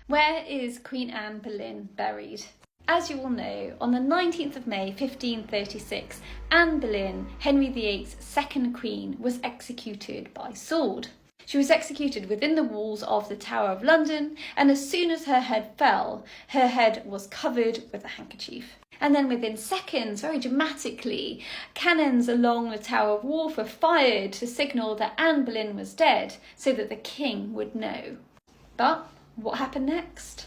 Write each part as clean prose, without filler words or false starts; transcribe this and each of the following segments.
Where is Queen Anne Boleyn buried? As you all know, on the 19th of May 1536, Anne Boleyn, Henry VIII's second queen, was executed by sword. She was executed within the walls of the Tower of London, and as soon as her head fell, her head was covered with a handkerchief. And then within seconds, very dramatically, cannons along the Tower of Wharf were fired to signal that Anne Boleyn was dead, so that the king would know. But what happened next?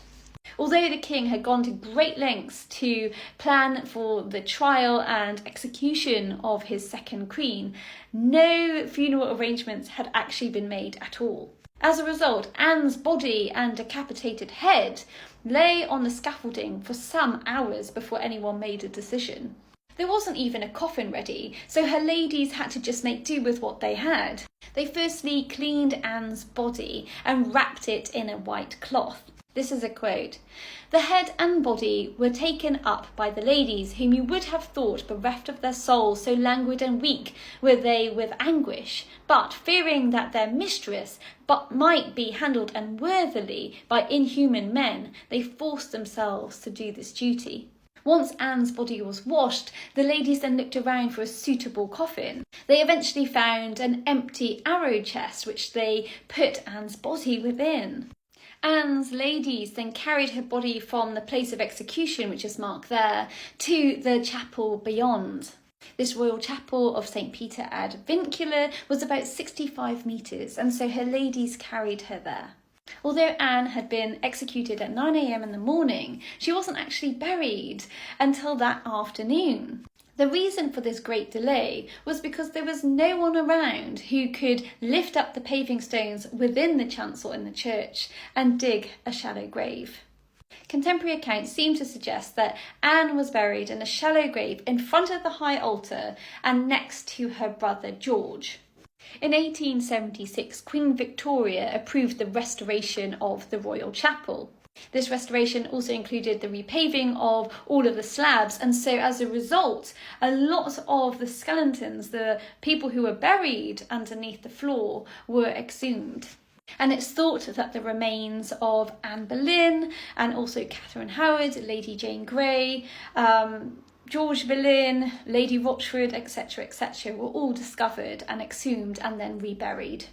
Although the king had gone to great lengths to plan for the trial and execution of his second queen, no funeral arrangements had actually been made at all. As a result, Anne's body and decapitated head lay on the scaffolding for some hours before anyone made a decision. There wasn't even a coffin ready, so her ladies had to just make do with what they had. They firstly cleaned Anne's body and wrapped it in a white cloth. This is a quote. "The head and body were taken up by the ladies, whom you would have thought bereft of their souls, so languid and weak were they with anguish. But fearing that their mistress might be handled unworthily by inhuman men, they forced themselves to do this duty." Once Anne's body was washed, the ladies then looked around for a suitable coffin. They eventually found an empty arrow chest, which they put Anne's body within. Anne's ladies then carried her body from the place of execution, which is marked there, to the chapel beyond. This royal chapel of St. Peter ad Vincula was about 65 metres, and so her ladies carried her there. Although Anne had been executed at 9 a.m. in the morning, she wasn't actually buried until that afternoon. The reason for this great delay was because there was no one around who could lift up the paving stones within the chancel in the church and dig a shallow grave. Contemporary accounts seem to suggest that Anne was buried in a shallow grave in front of the high altar and next to her brother George. In 1876, Queen Victoria approved the restoration of the royal chapel. This restoration also included the repaving of all of the slabs, and so as a result, a lot of the skeletons, the people who were buried underneath the floor, were exhumed. And it's thought that the remains of Anne Boleyn and also Catherine Howard, Lady Jane Grey, George Boleyn, Lady Rochford, etc., were all discovered and exhumed and then reburied.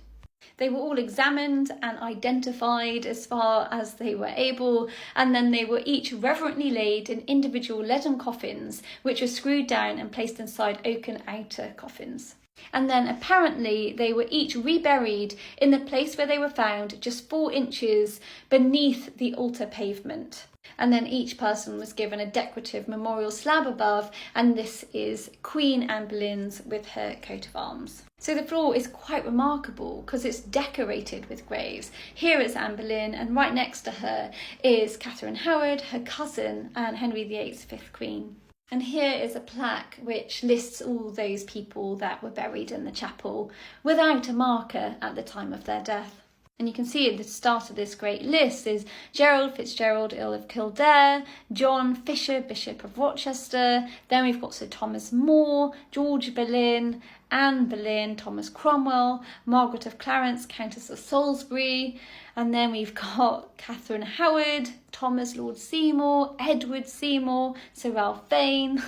They were all examined and identified as far as they were able, and then they were each reverently laid in individual leaden coffins, which were screwed down and placed inside oaken outer coffins. And then apparently they were each reburied in the place where they were found, just 4 inches beneath the altar pavement. And then each person was given a decorative memorial slab above, and this is Queen Anne Boleyn's with her coat of arms. So the floor is quite remarkable because it's decorated with graves. Here is Anne Boleyn, and right next to her is Catherine Howard, her cousin, and Henry VIII's 5th queen. And here is a plaque which lists all those people that were buried in the chapel without a marker at the time of their death. And you can see at the start of this great list is Gerald Fitzgerald, Earl of Kildare, John Fisher, Bishop of Rochester. Then we've got Sir Thomas More, George Boleyn, Anne Boleyn, Thomas Cromwell, Margaret of Clarence, Countess of Salisbury. And then we've got Catherine Howard, Thomas Lord Seymour, Edward Seymour, Sir Ralph Vane.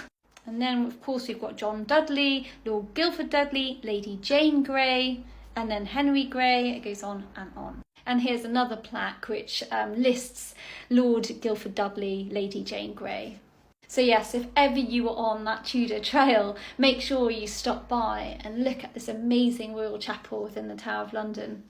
And then, of course, we've got John Dudley, Lord Guildford Dudley, Lady Jane Grey, and then Henry Grey. It goes on and on. And here's another plaque which lists Lord Guildford Dudley, Lady Jane Grey. So yes, if ever you are on that Tudor trail, make sure you stop by and look at this amazing royal chapel within the Tower of London.